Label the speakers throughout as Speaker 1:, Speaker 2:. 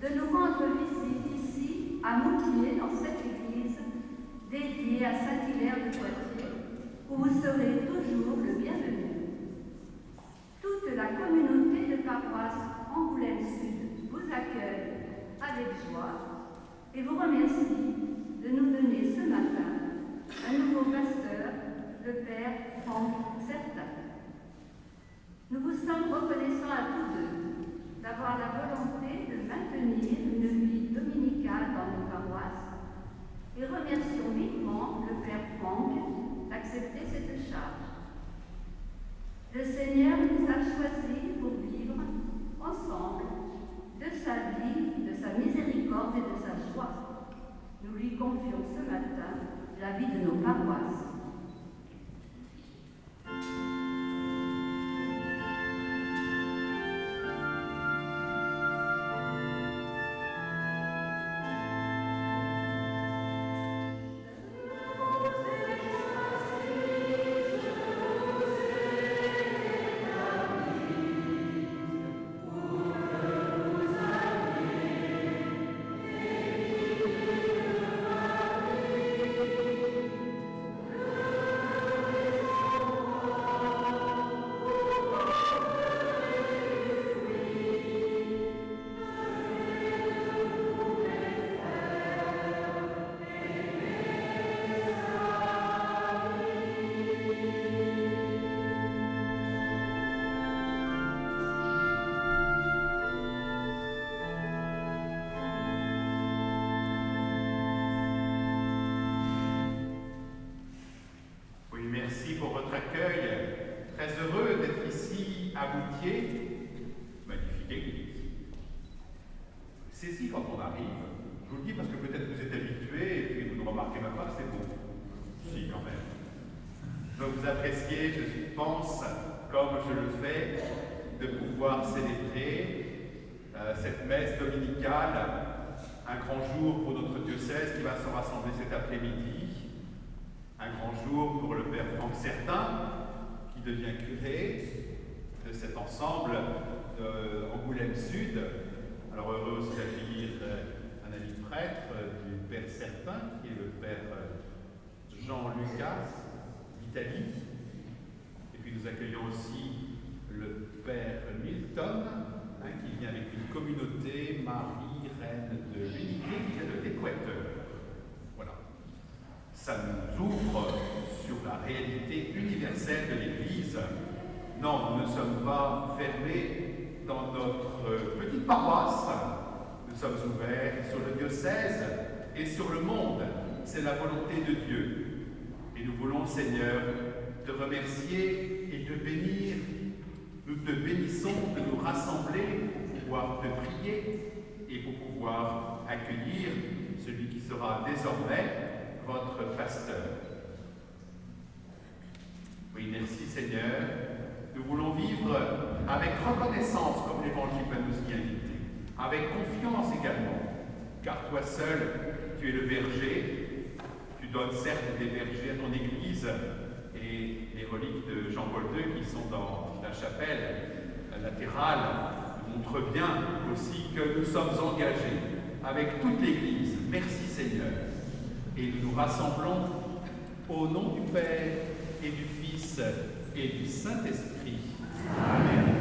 Speaker 1: de nous rendre visite ici, à Moutier, dans cette église dédiée à Saint-Hilaire de Poitiers, où vous serez toujours le bienvenu. Toute la communauté de paroisse Angoulême-Sud vous accueille avec joie et vous remercie de nous donner ce matin un nouveau pasteur, le Père Franck Certain. Nous vous sommes reconnaissants à tous deux d'avoir la volonté de maintenir une vie dominicale dans nos paroisses et remercions vivement le Père Franck d'accepter cette charge. Le Seigneur nous a choisis pour vivre ensemble de sa vie, de sa miséricorde et de sa joie. Nous lui confions ce matin la vie de nos paroisses.
Speaker 2: Merci pour votre accueil. Très heureux d'être ici à Moutier. Magnifique église. C'est ici quand on arrive. Je vous le dis parce que peut-être vous êtes habitués et puis vous ne remarquez même pas, c'est beau. Si, quand même. Donc vous appréciez, je pense, comme je le fais, de pouvoir célébrer cette messe dominicale, un grand jour pour notre diocèse qui va se rassembler cet après-midi. Un grand jour pour le Père Franck Certain, qui devient curé de cet ensemble d'Angoulême-Sud. Alors heureux aussi d'accueillir un ami prêtre du Père Certain, qui est le Père Jean-Lucas d'Italie. Et puis nous accueillons aussi le Père Milton, qui vient avec une communauté, Marie, Reine de l'Unité, qui vient de l'Équateur. Voilà. Ça nous ouvre sur la réalité universelle de l'Église. Non, nous ne sommes pas fermés dans notre petite paroisse. Nous sommes ouverts sur le diocèse et sur le monde. C'est la volonté de Dieu. Et nous voulons, Seigneur, te remercier et te bénir. Nous te bénissons de nous rassembler pour pouvoir te prier et pour pouvoir accueillir celui qui sera désormais votre pasteur. Oui, merci Seigneur. Nous voulons vivre avec reconnaissance comme l'Évangile va nous y inviter, avec confiance également, car toi seul, tu es le berger, tu donnes certes des bergers à ton Église, et les reliques de Jean-Paul II qui sont dans la chapelle latérale montrent bien aussi que nous sommes engagés avec toute l'Église. Merci Seigneur. Et nous nous rassemblons au nom du Père et du Fils et du Saint-Esprit. Amen.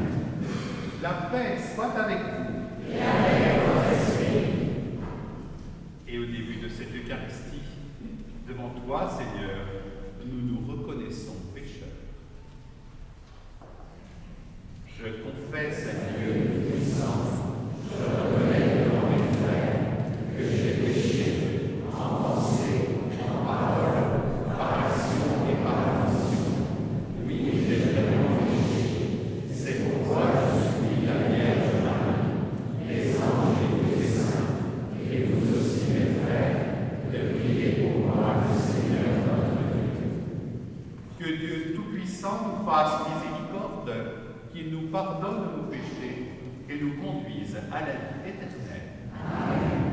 Speaker 2: La paix soit avec vous.
Speaker 3: Et avec votre esprit.
Speaker 2: Et au début de cette Eucharistie, devant toi, Seigneur, nous nous reconnaissons pécheurs. Je confesse à Dieu
Speaker 3: Puissant, je reconnais devant mes frères que j'ai péché en pensée, en parole, par action et par omission. Oui, j'ai vraiment péché. C'est pourquoi je supplie la Vierge Marie, les anges et tous les saints, et vous aussi mes frères, de prier pour moi le Seigneur notre Dieu.
Speaker 2: que Dieu Tout-Puissant nous fasse miséricorde, qu'il nous pardonne nos péchés et nous conduise à la vie éternelle.
Speaker 3: Amen.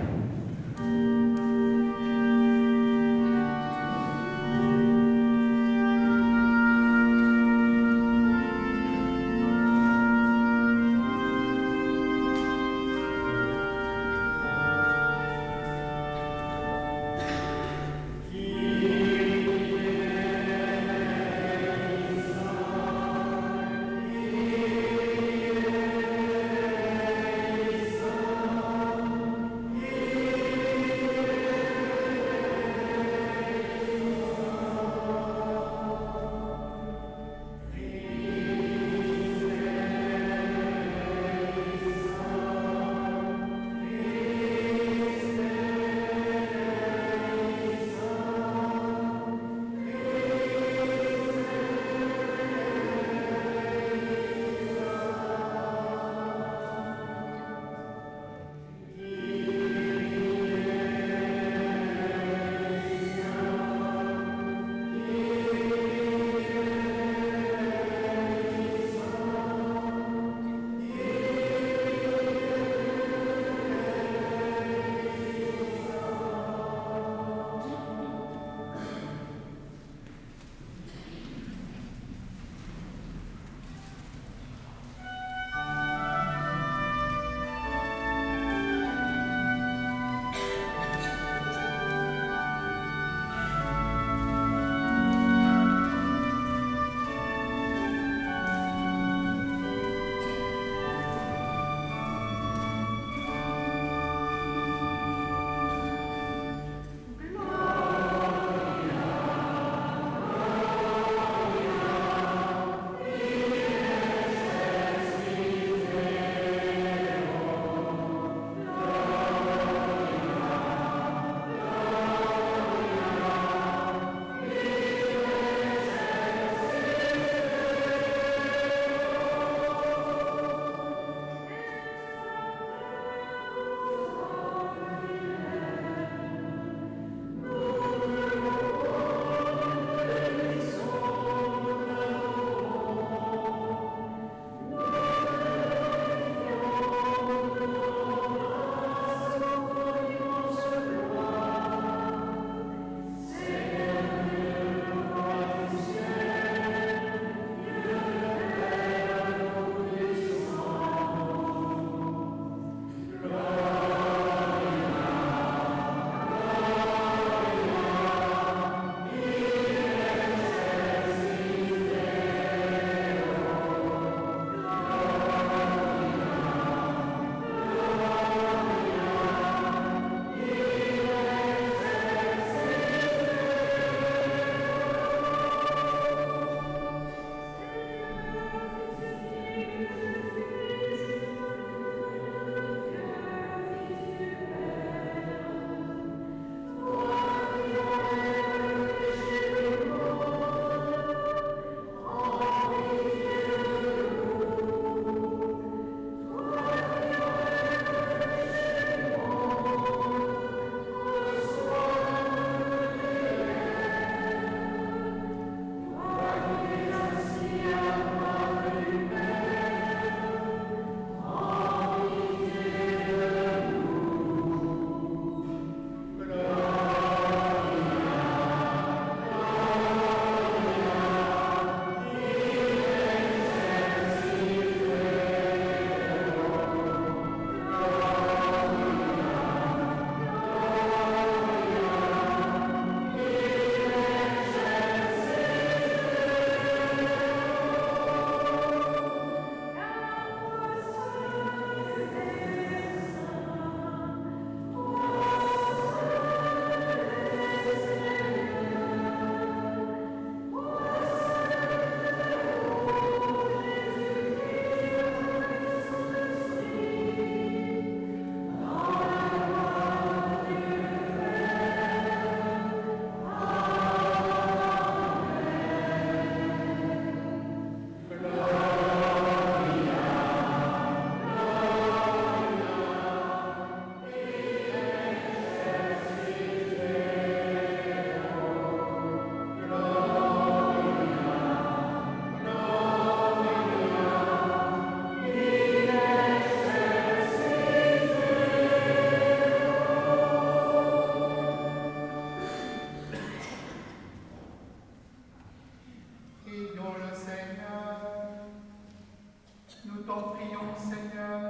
Speaker 4: prions, Seigneur,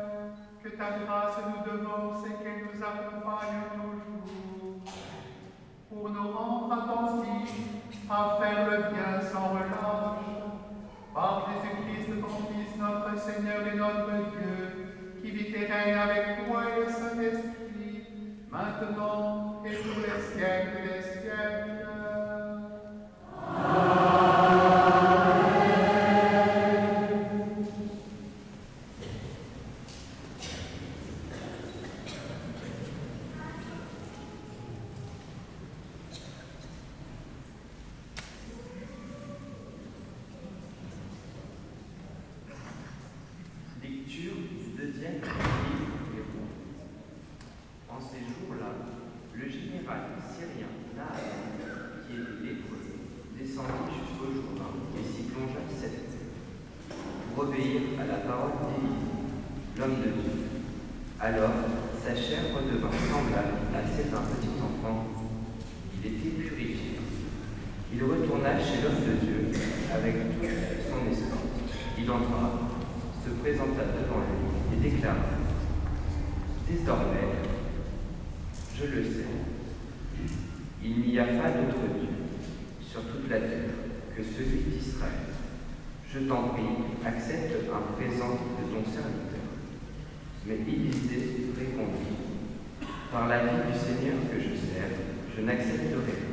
Speaker 4: que ta grâce nous devance et qu'elle nous accompagne toujours, pour nous rendre attentifs à faire le bien sans relâche, par Jésus-Christ, ton Fils, notre Seigneur et notre Dieu, qui vit et règne avec toi et le Saint-Esprit, maintenant et pour les siècles des siècles.
Speaker 5: Lecture du deuxième livre des rois. En ces jours-là, le général syrien Naaman, qui était lépreux, descendit jusqu'au Jourdain et s'y plongea 7 fois, pour obéir à la parole d'Élie, l'homme de Dieu. Alors, sa chair redevint semblable à celle d'un petit enfant. Il était purifié. Il retourna chez l'homme de Dieu avec toute son escorte. Il entra, se présenta devant lui et déclara: Désormais, je le sais, il n'y a pas d'autre Dieu sur toute la terre que celui d'Israël. Je t'en prie, accepte un présent de ton serviteur. Mais Élisée répondit: Par la vie du Seigneur que je sers, je n'accepterai pas.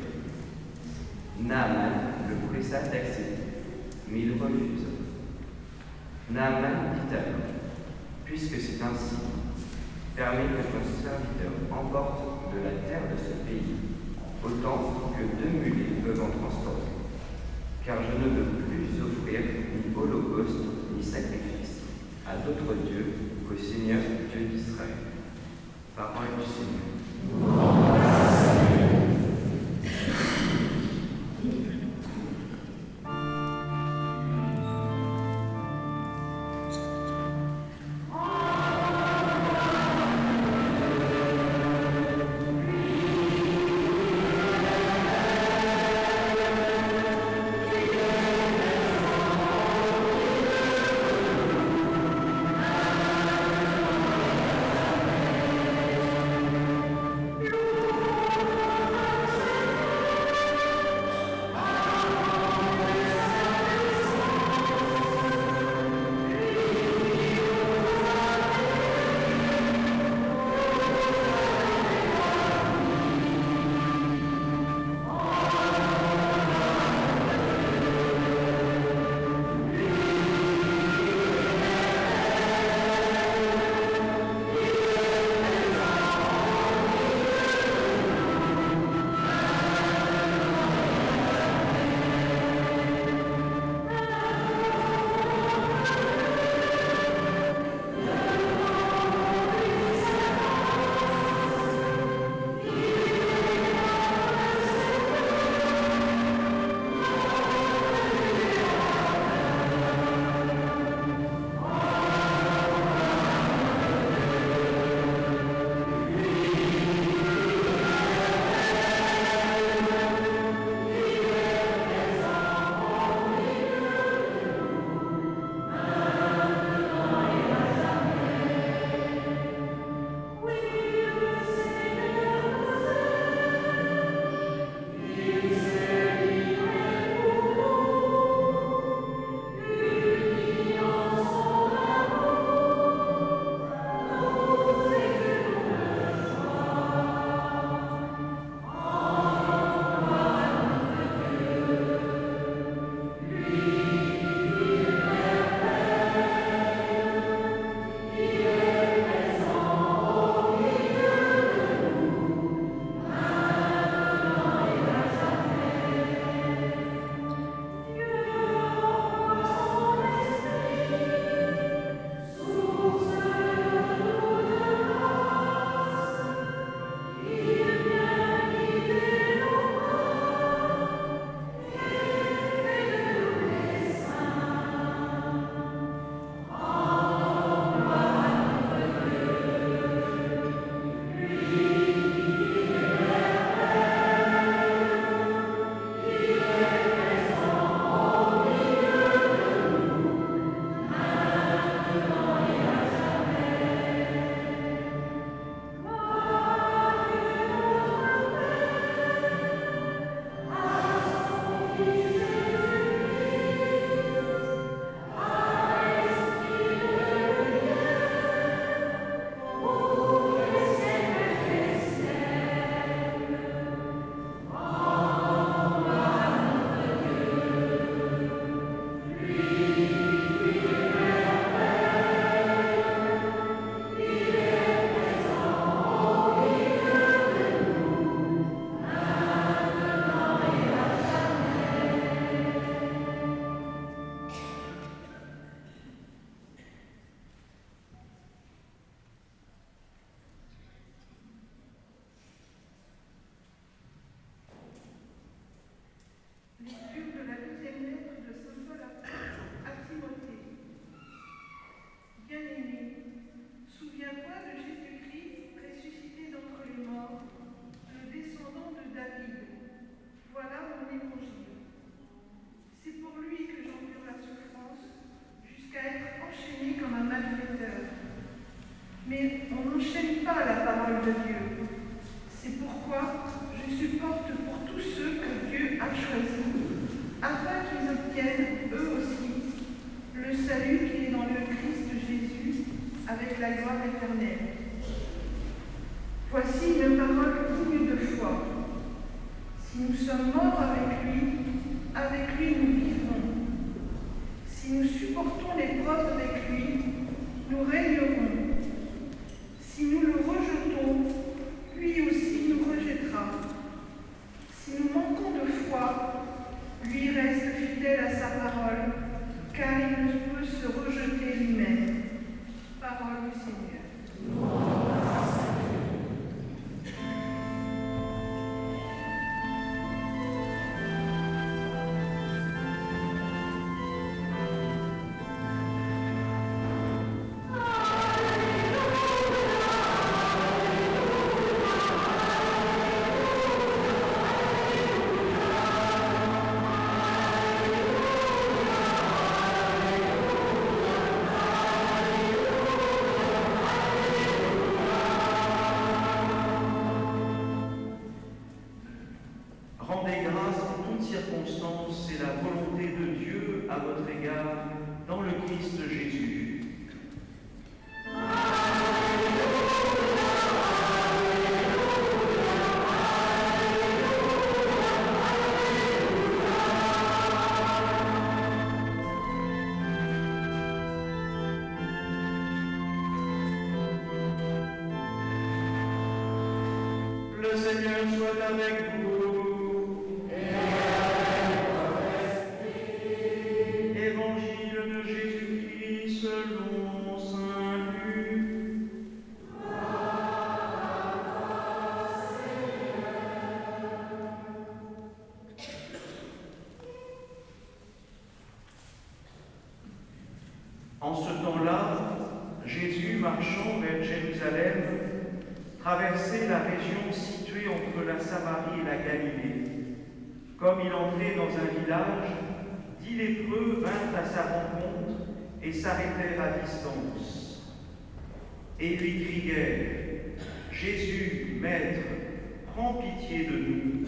Speaker 5: Naaman le pressa d'accepter, mais il refusa. Naaman dit alors: Puisque c'est ainsi, permets que ton serviteur emporte de la terre de ce pays, autant que 2 mulets peuvent en transporter, car je ne veux plus offrir ni holocauste ni sacrifice à d'autres dieux qu'au Seigneur Dieu d'Israël. Parole du Seigneur.
Speaker 4: Louange
Speaker 6: avec la gloire éternelle. Voici une parole digne de foi. Si nous sommes morts avec lui nous vivrons. Si nous supportons l'épreuve avec lui, nous régnerons. Si nous le rejetons, lui aussi nous rejettera. Si nous manquons de foi, lui reste fidèle à sa parole, car il ne peut se rejeter lui-même. Parole du Seigneur.
Speaker 7: Rendez grâce en toutes circonstances, c'est la volonté de Dieu à votre égard dans le Christ Jésus. Le Seigneur soit avec vous. Évangile de Jésus-Christ selon saint Luc. En ce temps-là, Jésus, marchant vers Jérusalem, traversait la région située entre la Samarie et la Galilée. Comme il entrait dans un village, 10 lépreux vinrent à sa rencontre et s'arrêtèrent à distance. Et lui crièrent : « Jésus, Maître, prends pitié de nous. »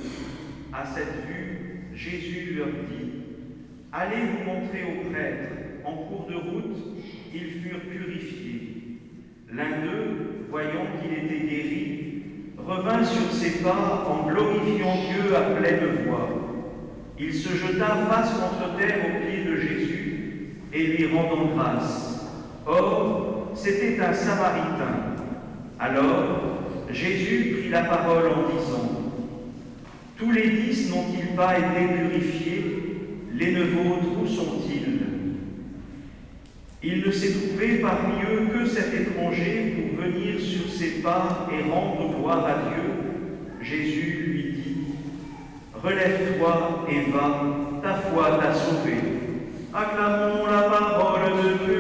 Speaker 7: À cette vue, Jésus leur dit : « Allez vous montrer aux prêtres. » En cours de route, ils furent purifiés. L'un d'eux, voyant qu'il était guéri, revint sur ses pas en glorifiant Dieu à pleine voix. Il se jeta face contre terre aux pieds de Jésus et lui rendant grâce. Or, c'était un Samaritain. Alors, Jésus prit la parole en disant : « Tous les 10 n'ont-ils pas été purifiés? Les 9 autres, où sont-ils ? » Il ne s'est trouvé parmi eux que cet étranger pour venir sur ses pas et rendre gloire à Dieu. Jésus lui dit : « Relève-toi et va, ta foi t'a sauvé. » Acclamons la parole de Dieu.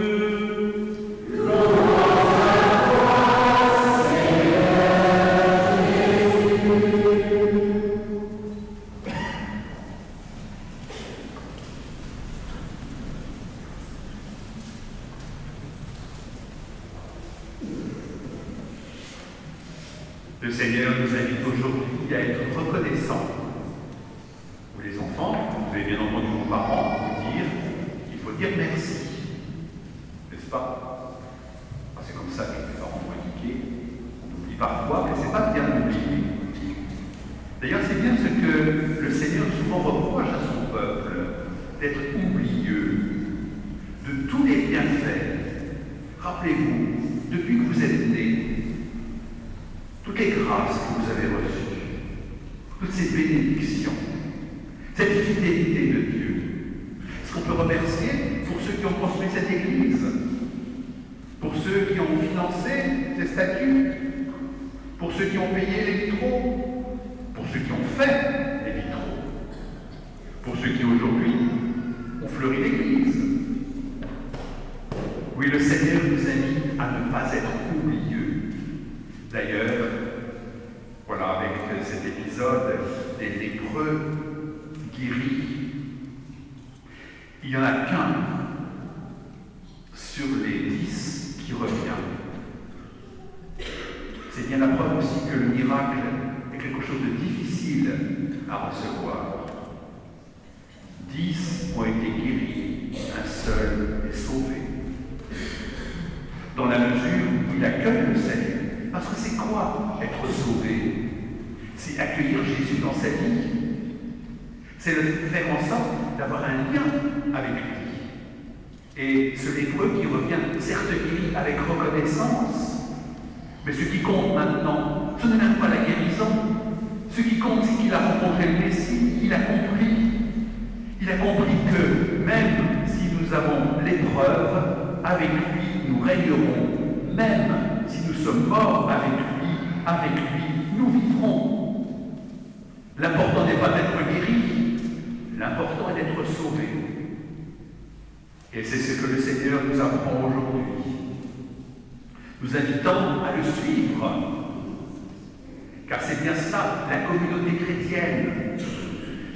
Speaker 2: Le Seigneur nous invite aujourd'hui à être reconnaissants. Vous les enfants, vous avez bien entendu vos parents vous dire qu'il faut dire merci. N'est-ce pas? C'est comme ça que les parents m'ont indiqué. On oublie parfois, mais c'est pas bien d'oublier. D'ailleurs, c'est bien ce que le Seigneur souvent reproche à son peuple, d'être oublieux de tous les bienfaits. Rappelez-vous, depuis que vous êtes nés, toutes les grâces que vous avez reçues, toutes ces bénédictions, cette fidélité de Dieu. Est-ce qu'on peut remercier pour ceux qui ont construit cette église, pour ceux qui ont financé ces statues, pour ceux qui ont payé les vitraux, pour ceux qui ont fait les vitraux, pour ceux qui aujourd'hui ont fleuri l'église. Oui, le Seigneur nous invite à ne pas être oublieux. D'ailleurs, voilà, avec cet épisode des lépreux guéris, il n'y en a qu'un sur les 10 qui revient. C'est bien la preuve aussi que le miracle est quelque chose de difficile à recevoir. 10 ont été guéris, un seul est sauvé. Dans la mesure
Speaker 3: il accueille le salut. Parce que c'est quoi être sauvé? C'est accueillir Jésus dans sa vie. C'est le faire en sorte d'avoir un lien avec lui. Et ce lépreux qui revient, certes guéri avec reconnaissance, mais ce qui compte maintenant, ce n'est même pas la guérison. Ce qui compte, c'est qu'il a rencontré le Messie, il a compris. Il a compris que même si nous avons l'épreuve, avec lui nous régnerons. Même si nous sommes morts avec lui nous vivrons. L'important n'est pas d'être guéri, l'important est d'être sauvé. Et c'est ce que le Seigneur nous apprend aujourd'hui. Nous invitons à le suivre. Car c'est bien cela, la communauté chrétienne.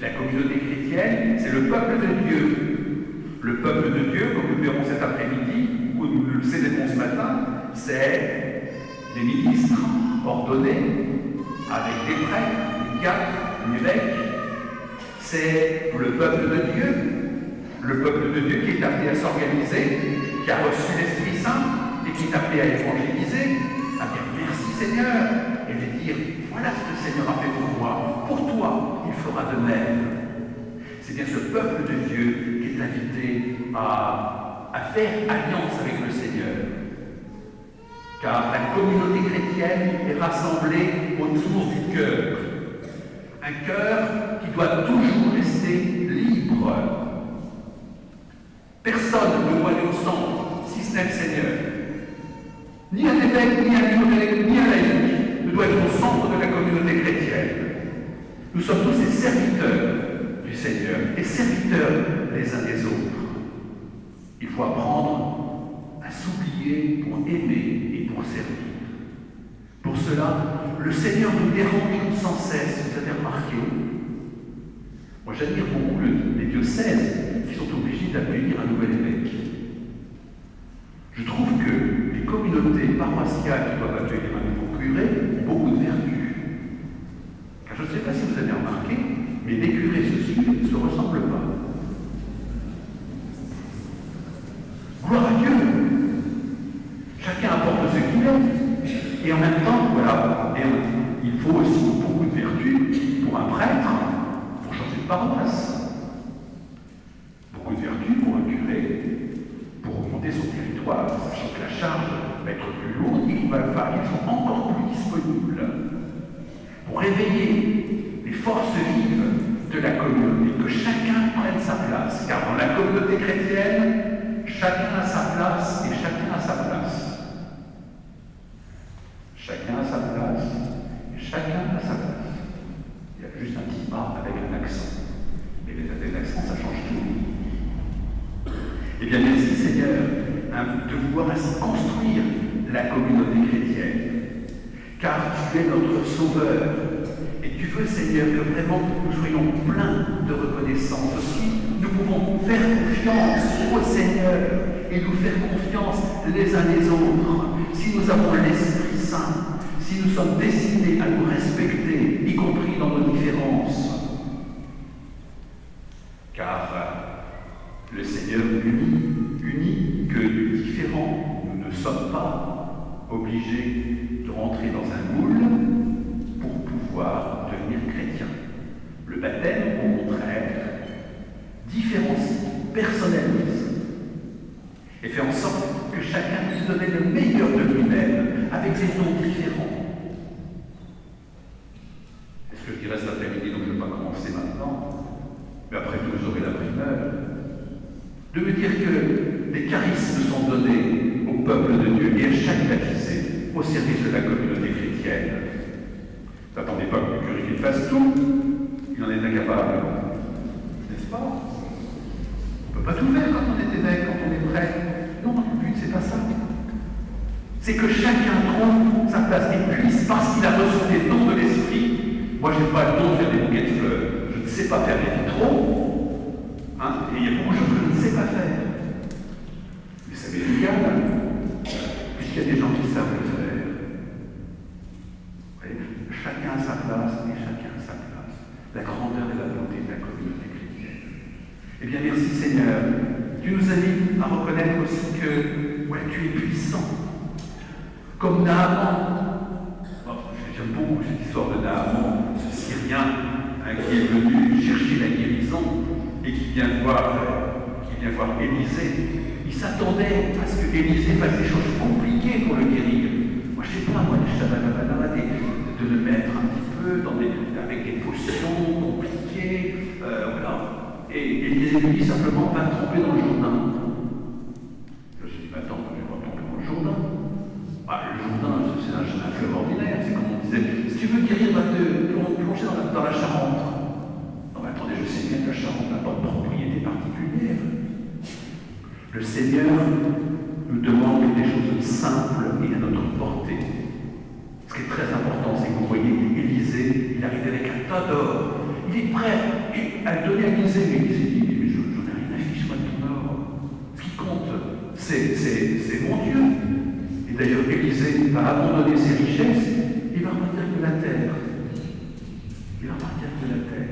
Speaker 3: La communauté chrétienne, c'est le peuple de Dieu. Le peuple de Dieu, comme nous le verrons cet après-midi, ou nous le célébrons ce matin, c'est les ministres ordonnés, avec des prêtres, des diacres, des évêques. C'est le peuple de Dieu. Le peuple de Dieu qui est appelé à s'organiser, qui a reçu l'Esprit Saint et qui est appelé à évangéliser, à dire merci Seigneur, et de dire voilà ce que le Seigneur a fait pour moi, pour toi, il fera de même. C'est bien ce peuple de Dieu qui est invité à faire alliance avec le Seigneur. Car la communauté chrétienne est rassemblée autour du cœur. Un cœur qui doit toujours rester libre. Personne ne doit aller au centre, si ce n'est le Seigneur. Ni un évêque, ni un curé, ni un laïc ne doit être au centre de la communauté chrétienne. Nous sommes tous des serviteurs du Seigneur, et serviteurs les uns des autres. Il faut apprendre à s'oublier pour aimer et pour servir. Pour cela, le Seigneur nous dérange sans cesse, vous avez remarqué. Moi, j'admire beaucoup les diocèses qui sont obligés d'accueillir un nouvel évêque. Je trouve que les communautés paroissiales qui doivent accueillir un nouveau curé ont beaucoup de vertus. Car je ne sais pas si vous avez remarqué, mais les curés se suivent ne se ressemblent pas. Gloire à Dieu! Chacun apporte ce qu'il est. Et en même temps, voilà, il faut aussi beaucoup de vertus pour un prêtre, pour changer de paroisse. Beaucoup de vertus pour un curé, pour augmenter son territoire, sachant que la charge va être plus lourde et qu'il va falloir qu'ils soient encore plus disponibles pour réveiller les forces vives de la communauté, que chacun prenne sa place. Car dans la communauté chrétienne, chacun a sa place et chacun a sa place. Chacun a sa place et chacun a sa place. Il y a juste un petit A avec un accent. Mais les accents, ça change tout. Eh bien, merci Seigneur de vouloir ainsi construire la communauté chrétienne. Car tu es notre Sauveur. Et tu veux, Seigneur, que vraiment nous soyons pleins de reconnaissance aussi. Nous pouvons faire confiance au Seigneur et nous faire confiance les uns les autres. Si nous avons l'Esprit Saint, si nous sommes décidés à nous respecter, y compris dans nos différences. Car le Seigneur unit que différents, nous ne sommes pas obligés de rentrer dans un moule pour pouvoir devenir chrétiens. Le baptême, au contraire, différencie, personnalise et fait en sorte que chacun puisse donner le meilleur de lui-même avec des dons différents. C'est ce que je dirais cet après-midi, donc je ne vais pas commencer maintenant, mais après tout vous aurez la primeur, de me dire que les charismes sont donnés au peuple de Dieu et à chaque baptisé au service de la communauté chrétienne. N'attendez pas que le curé qu'il fasse tout, il en est incapable, n'est-ce pas? On ne peut pas tout faire quand on est évêque, quand on est prêtre. Non, le but, c'est pas ça. C'est que chacun trouve sa place et puisse, parce qu'il a reçu des dons de l'esprit. Moi, je n'ai pas le don de faire des bouquets de fleurs. Je ne sais pas faire des vitraux. Et il y a beaucoup de choses que je ne sais pas faire. Mais ça m'est égal, puisqu'il y a des gens qui savent le faire. Vous voyez, chacun a sa place et chacun a sa place. La grandeur et la volonté de la communauté chrétienne. Eh bien, merci Seigneur. Tu nous invites à reconnaître aussi que ouais, tu es puissant. Comme Naaman. J'aime beaucoup cette histoire de Naaman, ce Syrien qui est venu chercher la guérison et qui vient voir Élisée. Il s'attendait à ce que Élisée fasse des choses compliquées pour le guérir. Moi, je sais pas, les Shabbat de le mettre un petit peu avec des potions compliquées, voilà. Et Élisée lui dit simplement, va tomber dans le Jourdain. Je me suis dit, mais attends, je vais pas tomber dans le Jourdain. Le Jourdain, c'est un fleuve ordinaire, c'est comme on disait. Si tu veux guérir, va te plonger dans la Charente. Non, mais attendez, je sais bien que la Charente n'a pas de propriété particulière. Le Seigneur nous demande des choses simples et à notre portée. Ce qui est très important, c'est que vous voyez, Élisée, il arrive avec un tas d'or. Il est prêt à le donner à Élisée, mais Élisée dit, mais j'en ai rien à fiche, moi, de ton or. Ce qui compte, c'est mon Dieu. Et d'ailleurs, Élisée va abandonner ses richesses, il va repartir de la terre. Il va repartir de la terre.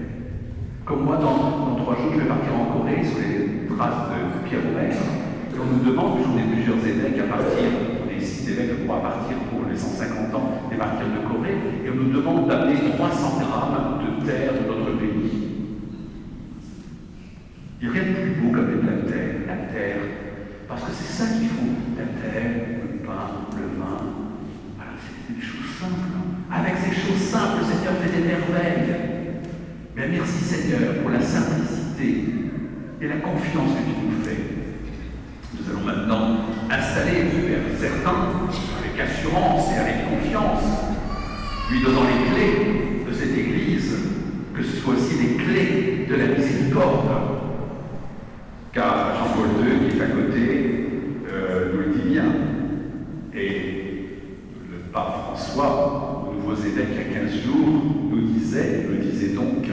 Speaker 3: Comme moi, dans 3 jours, je vais partir en Corée sur les traces de Pierre Omer. Et on nous demande, puisqu'on est plusieurs évêques à partir, on est 6 évêques pour partir pour les 150 ans, et partir de Corée, et on nous demande d'amener 300 grammes de terre de notre pays. Il n'y a rien de plus beau qu'avec la terre, parce que c'est ça qu'il faut, la terre, le pain, le vin, voilà, c'est des choses simples. Avec ces choses simples, le Seigneur fait des merveilles. Mais merci Seigneur pour la simplicité et la confiance que tu nous fais. Nous allons maintenant installer certains avec assurance et avec confiance, lui donnant les clés de cette Église, que ce soit aussi les clés de la miséricorde. Car Jean-Paul II, qui est à côté, nous le dit bien. Et le pape François, au nouveau évêque il y a 15 jours, nous disait donc,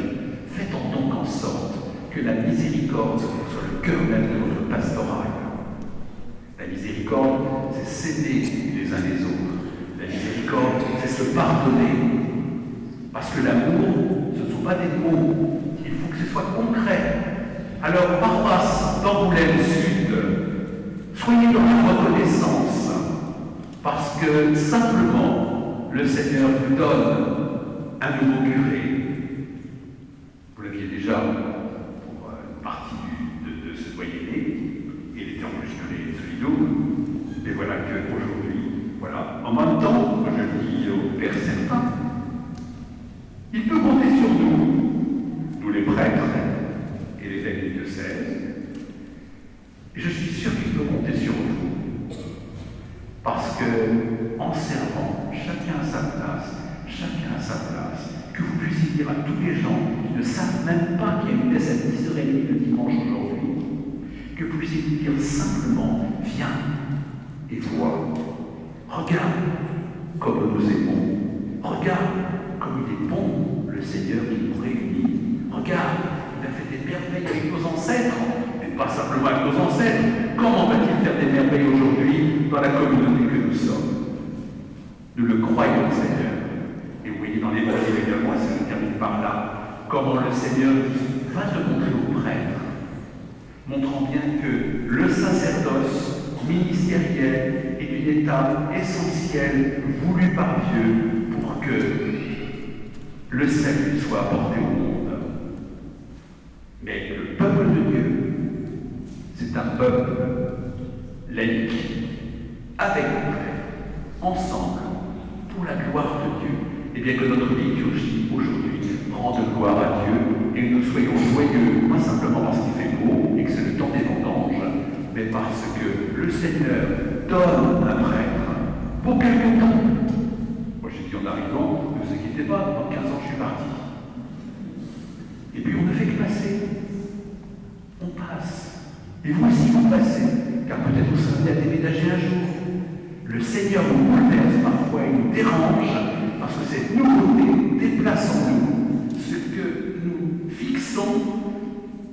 Speaker 3: faites donc en sorte que la miséricorde soit le cœur même de notre pastoral. La miséricorde, c'est s'aider les uns les autres. La miséricorde, c'est se pardonner. Parce que l'amour, ce ne sont pas des mots. Il faut que ce soit concret. Alors, paroisse d'Angoulême Sud, soyez dans la reconnaissance. Parce que simplement, le Seigneur vous donne un nouveau curé. Vous l'aviez déjà pour une partie de ce doyenné. Il était en plus curé de Solidou. Et voilà qu'aujourd'hui, voilà. En même temps, je dis au Père certain, il peut compter sur nous les prêtres et l'évêque du diocèse. Et je suis sûr qu'il peut compter sur vous. Parce que, en servant, chacun à sa place, que vous puissiez dire à tous les gens qui ne savent même pas qu'il y a une messe à 10h30 le dimanche aujourd'hui, que vous puissiez dire simplement, viens et vois, regarde comme nous aimons, regarde comme il est bon, le Seigneur qui nous réunit, regarde, il a fait des merveilles avec nos ancêtres, mais pas simplement avec nos ancêtres. Comment va-t-il faire des merveilles aujourd'hui dans la communauté que nous sommes? Nous le croyons, Seigneur. Et vous voyez dans l'évangile également, si je termine par là, comment le Seigneur dit, va te montrer aux prêtres, montrant bien que le sacerdoce ministériel est une étape essentielle voulue par Dieu pour que le salut soit apporté au monde. Mais le peuple de Dieu, c'est un peuple laïque, avec les frères, ensemble, pour la gloire de Dieu. Et bien que notre liturgie aujourd'hui rende gloire à Dieu et que nous soyons joyeux, pas simplement parce qu'il fait beau et que c'est le temps des vendanges, mais parce que le Seigneur donne un prêtre pour quelque temps. Moi j'ai dit en arrivant, ne vous inquiétez pas, dans 15 ans je suis parti. Et puis on ne fait que passer. On passe. Et vous aussi vous passez, car peut-être vous serez à déménager un jour. Le Seigneur nous bouleverse parfois, il nous dérange, parce que cette nouveauté déplace en nous ce que nous fixons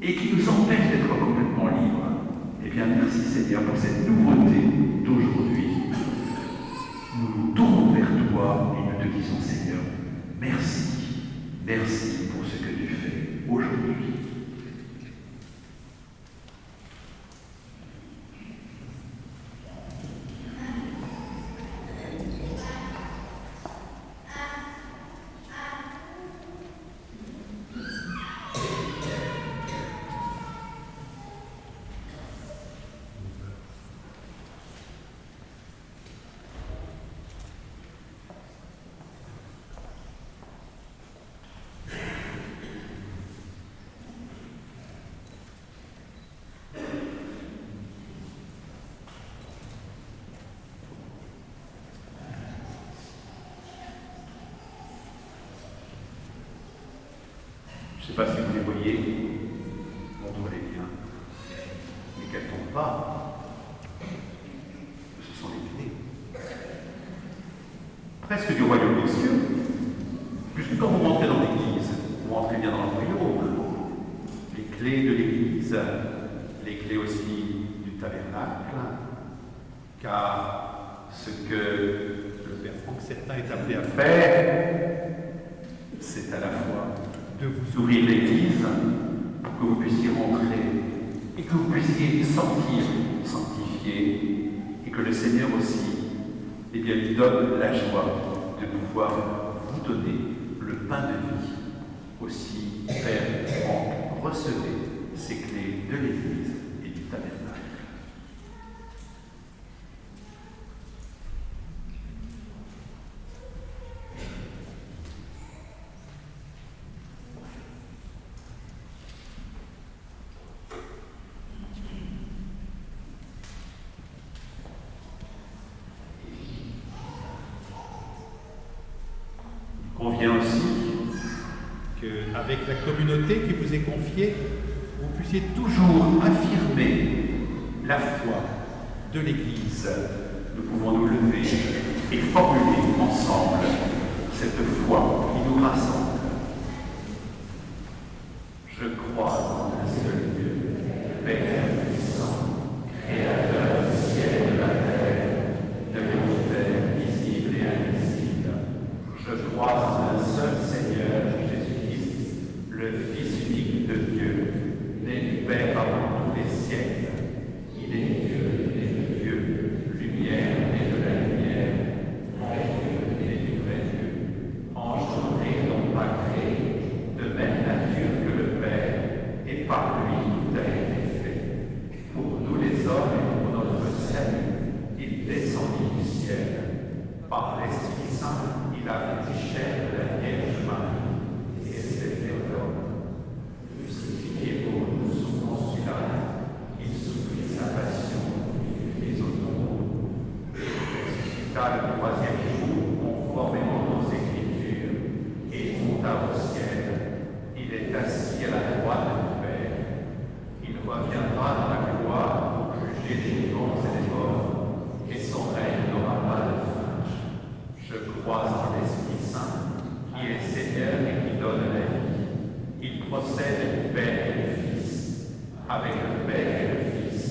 Speaker 3: et qui nous empêche d'être complètement libres. Eh bien, merci Seigneur pour cette nouveauté d'aujourd'hui. Nous nous tournons vers toi et nous te disons Seigneur, merci. Merci pour ce que tu fais aujourd'hui.
Speaker 2: Je ne sais pas si vous les voyez, montrez-les bien, mais qu'elles ne tombent pas. Ce sont les clés. Presque du royaume des cieux. Puisque quand vous rentrez dans l'église, vous rentrez bien dans le royaume. Les clés de l'église, les clés aussi du tabernacle, car ce que le Père Franck Certain est appelé à faire, c'est à la fois de vous ouvrir l'église pour que vous puissiez rentrer et que vous puissiez sortir sanctifié, et que le Seigneur aussi lui donne la joie de pouvoir vous donner le pain de vie. Aussi, Père Franck, recevez ces clés de l'église et du tabernacle. Il convient aussi qu'avec la communauté qui vous est confiée, vous puissiez toujours affirmer la foi de l'Église. Nous pouvons nous lever et formuler ensemble cette foi qui nous rassemble. Je crois en un seul Dieu, Père puissant, Créateur du ciel et de la terre, de l'univers visible et invisible. Je crois en un seul Seigneur, Jésus-Christ, le Fils unique de Dieu, né du Père avant tous les siècles. Il est Dieu, né de Dieu, lumière, né de la lumière, vrai Dieu, né du vrai Dieu, enchanté, non pas créé, de même nature que le Père, et par lui tout a été fait. Pour nous les hommes et pour notre salut, il descendit du ciel. Par l'Esprit Saint, il a pris chair de la Vierge Marie et s'est fait homme. Crucifié pour nous sous Ponce Pilate, il souffrit sa passion, il fut mis au tombeau. Il ressuscita le troisième jour, conformément aux Écritures, et monta au ciel. Il est assis à la droite du Père. Il reviendra dans la gloire pour juger les vivants et les morts, et son règne n'aura pas de fin. Je crois en l'Esprit Saint, qui est Seigneur et qui donne la vie. Il procède du Père et du Fils. Avec le Père et le Fils,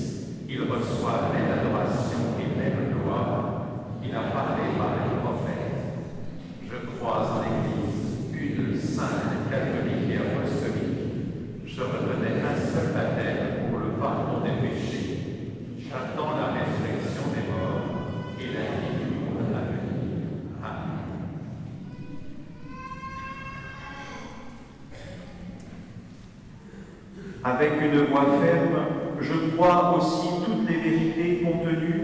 Speaker 2: il reçoit même adoration et même gloire. Il a parlé par les prophètes. Je crois en l'Église, une sainte, catholique et apostolique. Je reconnais un seul baptême pour le pardon des péchés. J'attends la résurrection des morts et la vie du monde à venir. Amen.
Speaker 7: Avec une voix ferme, je crois aussi toutes les vérités contenues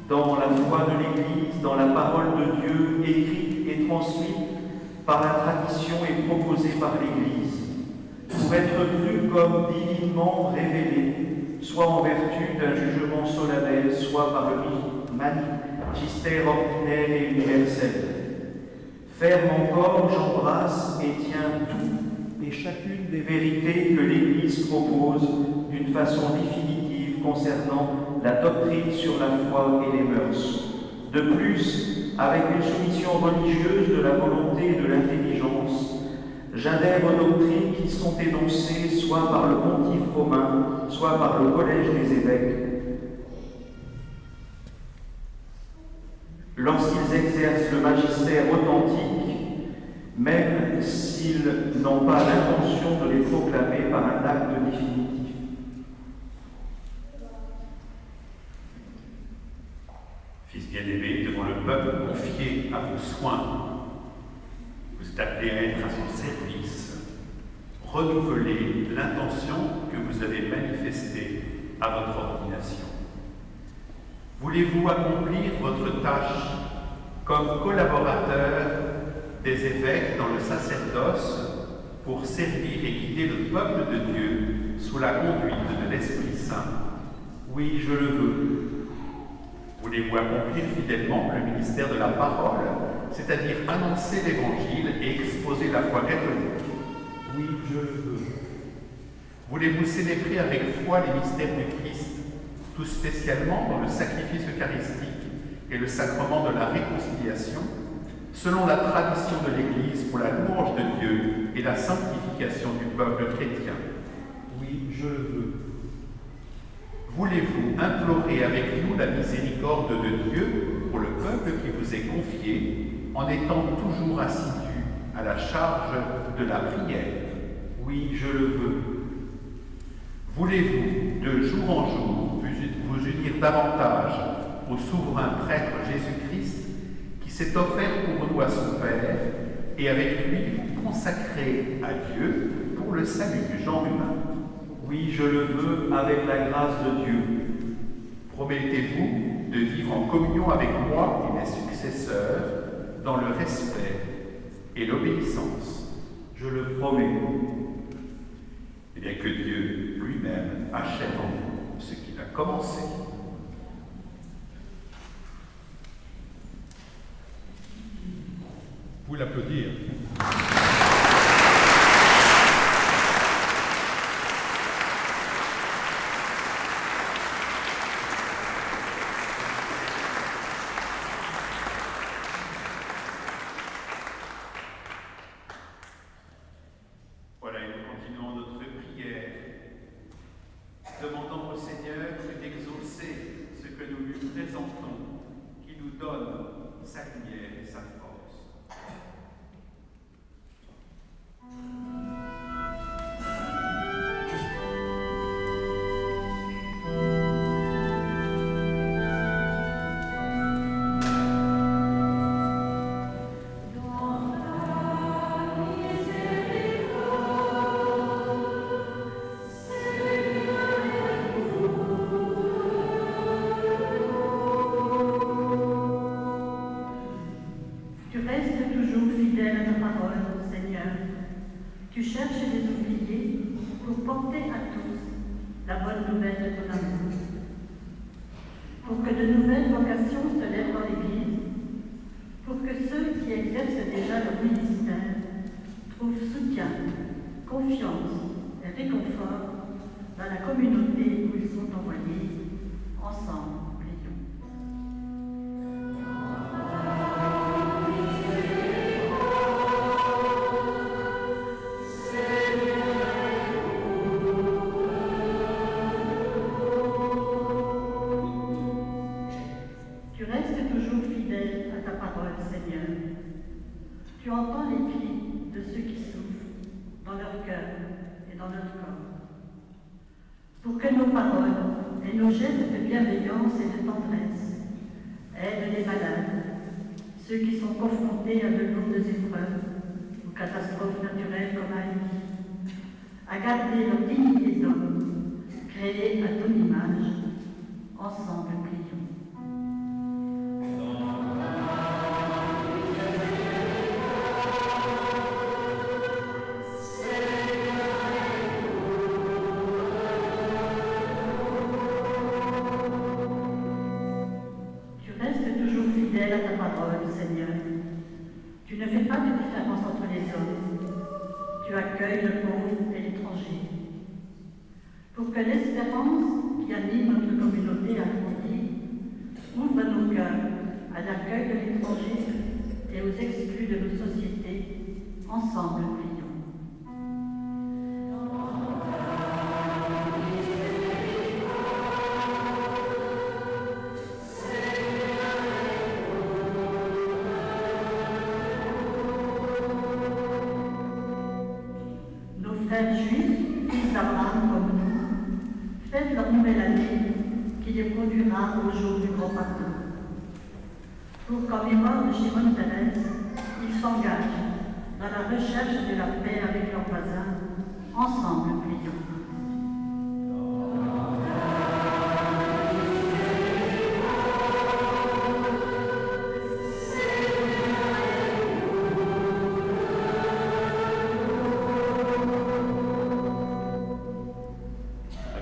Speaker 7: dans la foi de l'Église, dans la parole de Dieu, écrite et transmise par la tradition et proposée par l'Église, pour être crue comme divinement révélée, soit en vertu d'un jugement solennel, soit par le magistère ordinaire et universel. Ferme encore, j'embrasse et tiens tout et chacune des vérités que l'Église propose d'une façon définitive concernant la doctrine sur la foi et les mœurs. De plus, avec une soumission religieuse de la volonté et de l'intelligence, j'adhère aux doctrines qui sont énoncées soit par le Pontife romain, soit par le Collège des évêques, lorsqu'ils exercent le magistère authentique, même s'ils n'ont pas l'intention de les proclamer par un acte définitif.
Speaker 2: Fils bien-aimé, devant le peuple confié à vos soins, vous êtes appelés à être à son service. Renouvelez l'intention que vous avez manifestée à votre ordination. Voulez-vous accomplir votre tâche comme collaborateur des évêques dans le sacerdoce pour servir et guider le peuple de Dieu sous la conduite de l'Esprit Saint? Oui, je le veux. Voulez-vous accomplir fidèlement le ministère de la parole, c'est-à-dire annoncer l'Évangile et exposer la foi catholique?
Speaker 3: Oui, je le veux.
Speaker 2: Voulez-vous célébrer avec foi les mystères du Christ, tout spécialement dans le sacrifice eucharistique et le sacrement de la réconciliation, selon la tradition de l'Église pour la louange de Dieu et la sanctification du peuple chrétien?
Speaker 3: Oui, je le veux.
Speaker 2: Voulez-vous implorer avec nous la miséricorde de Dieu pour le peuple qui vous est confié, en étant toujours assidu à la charge de la prière?
Speaker 3: Oui, je le veux.
Speaker 2: Voulez-vous, de jour en jour, vous unir davantage au souverain prêtre Jésus-Christ, qui s'est offert pour nous à son Père, et avec lui vous consacrer à Dieu pour le salut du genre humain?
Speaker 3: Oui, je le veux avec la grâce de Dieu.
Speaker 2: Promettez-vous de vivre en communion avec moi et mes successeurs dans le respect et l'obéissance?
Speaker 3: Je le promets.
Speaker 2: Eh bien, que Dieu lui-même achève en vous ce qu'il a commencé. Vous l'applaudir. Voilà, et nous continuons notre prière, demandant au Seigneur d'exaucer ce que nous lui présentons, qui nous donne sa lumière et sa force.
Speaker 1: Tu restes toujours fidèle à ta parole, Seigneur. Tu cherches les oubliés pour porter à tous la bonne nouvelle de ton amour. Pour que de nouvelles vocations se lèvent dans l'Église, pour que ceux qui exercent déjà leur ministère trouvent soutien, confiance et réconfort dans la communauté où ils sont envoyés. Ensemble, prions. Tu restes toujours fidèle à ta parole, Seigneur. Tu entends les cris de ceux qui souffrent dans leur cœur et dans leur corps. Pour que nos paroles et nos gestes de bienveillance et de tendresse aident les malades, ceux qui sont confrontés à de lourdes épreuves ou catastrophes naturelles comme Haïti, à garder leur dignité d'homme, créée à ton image. Ensemble, prions. Tu restes toujours fidèle à ta parole, Seigneur. Tu ne fais pas de différence entre les hommes. Tu accueilles le pauvre et l'étranger. Pour que l'espérance qui anime notre communauté agrandie ouvre nos cœurs à l'accueil de l'étranger et aux exclus de nos sociétés, ensemble prions. Nos frères juifs, fils d'Abraham comme nous, fêtent leur nouvelle année qui les conduira au jour du grand pardon. Pour qu'en mémoire de Shimon Peres, ils s'engagent dans la recherche de la paix avec leurs voisins. Ensemble, prions.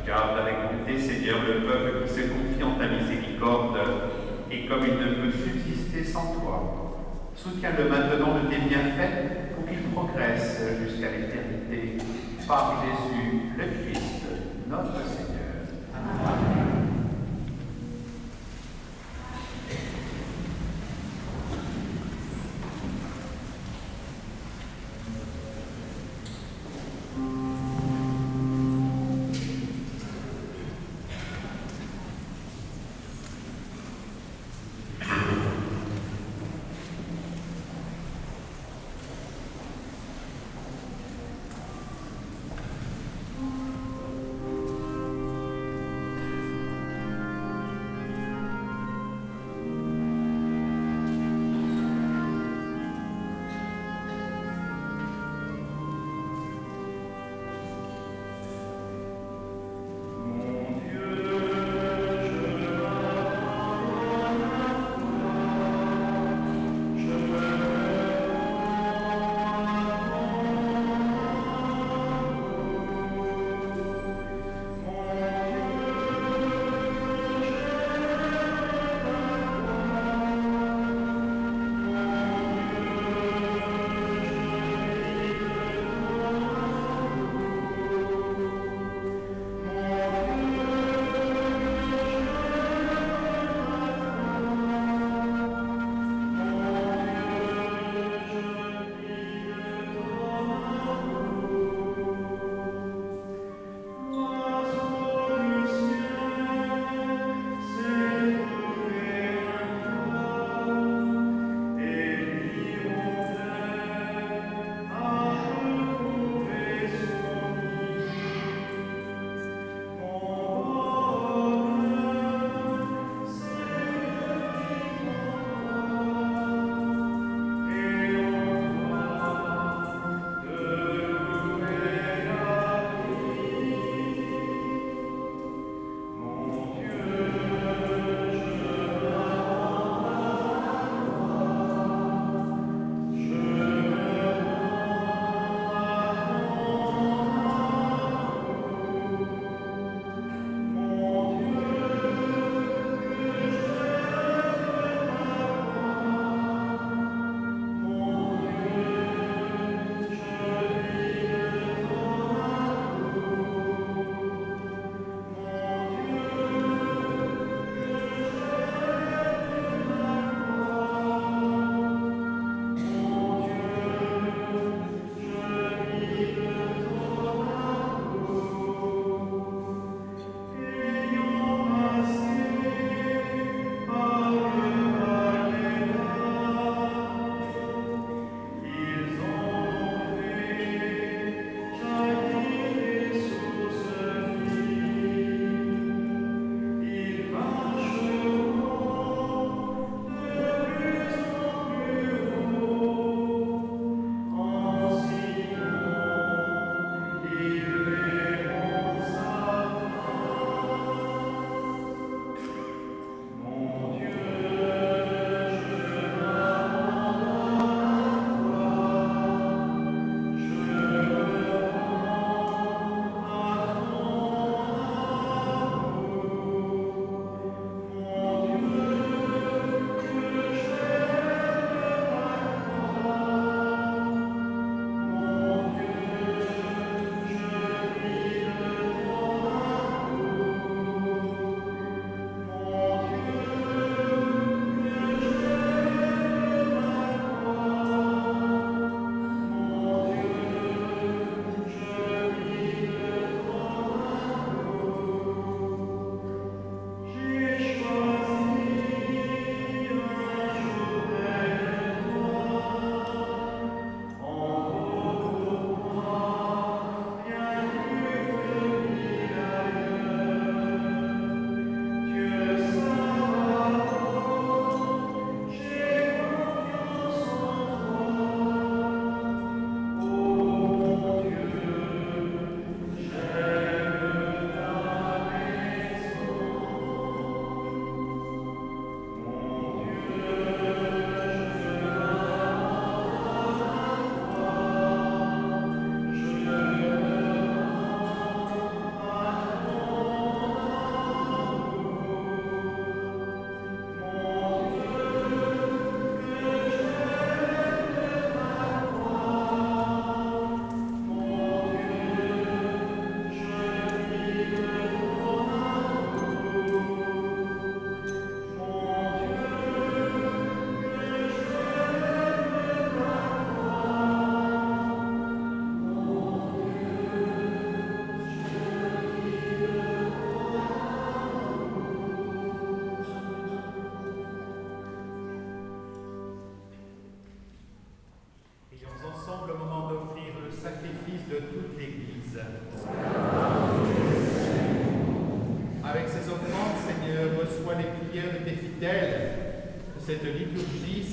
Speaker 2: Regarde avec bonté, Seigneur, le peuple qui se confie en ta miséricorde, et comme il ne peut subsister sans toi, soutiens-le maintenant de tes bienfaits, pour qu'il progresse jusqu'à l'éternité par Jésus le Christ, notre Seigneur. Amen.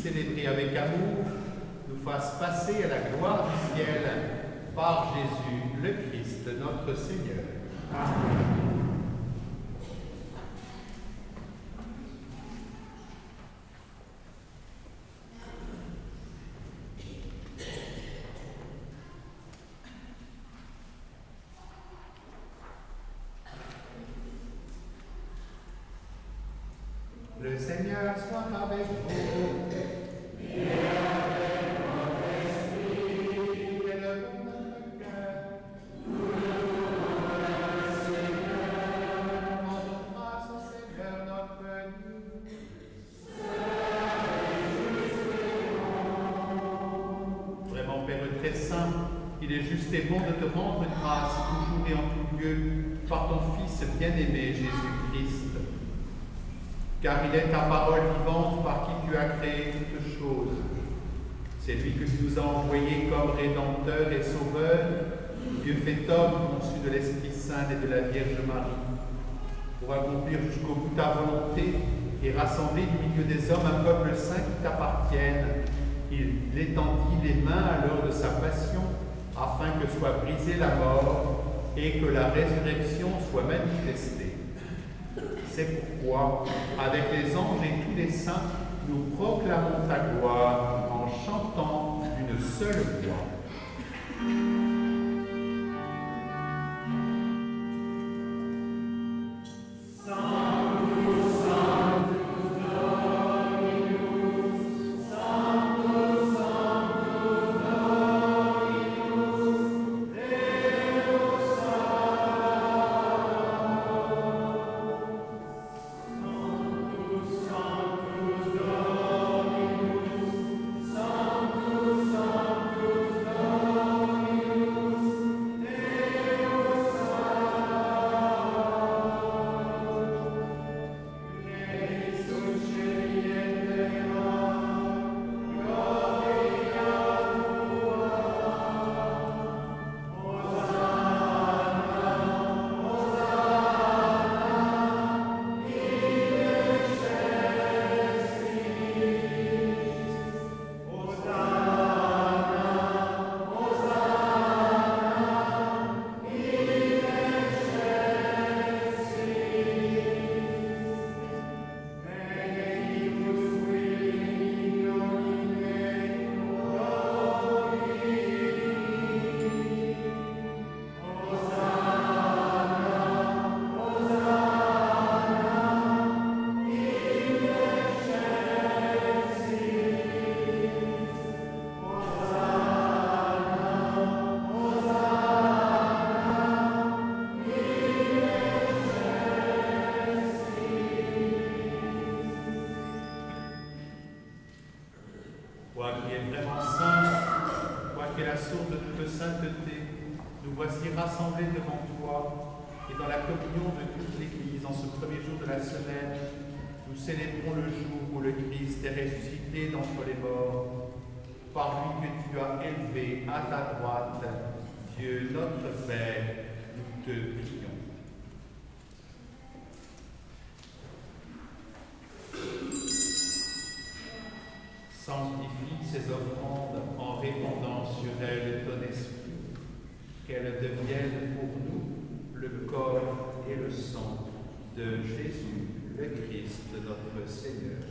Speaker 2: célébrée avec amour, nous fasse passer à la gloire du ciel par Jésus, le Christ, notre Seigneur. Amen. Le Seigneur soit avec vous. Et avec votre esprit. Élevons notre cœur. Nous louons le Seigneur. Rendons grâce au Seigneur notre Dieu. Vraiment, Père très saint, il est juste et bon de te rendre grâce toujours et en tout lieu par ton Fils bien-aimé Jésus-Christ. Car il est ta parole vivante par qui tu as créé toutes choses. C'est lui que tu nous as envoyé comme Rédempteur et Sauveur, Dieu fait homme, conçu de l'Esprit Saint et de la Vierge Marie, pour accomplir jusqu'au bout ta volonté et rassembler du milieu des hommes un peuple saint qui t'appartienne. Il étendit les mains à l'heure de sa passion, afin que soit brisée la mort et que la résurrection soit manifestée. C'est pourquoi, avec les anges et tous les saints, nous proclamons ta gloire en chantant d'une seule voix. Toi qui es vraiment saint, toi qui es la source de toute sainteté, nous voici rassemblés devant toi et dans la communion de toute l'Église en ce premier jour de la semaine, nous célébrons le jour où le Christ est ressuscité d'entre les morts, par lui que tu as élevé à ta droite, Dieu notre Père, nous te prions. Sanctifie ces offrandes en répandant sur elles ton esprit, qu'elles deviennent pour nous le corps et le sang de Jésus, le Christ, notre Seigneur.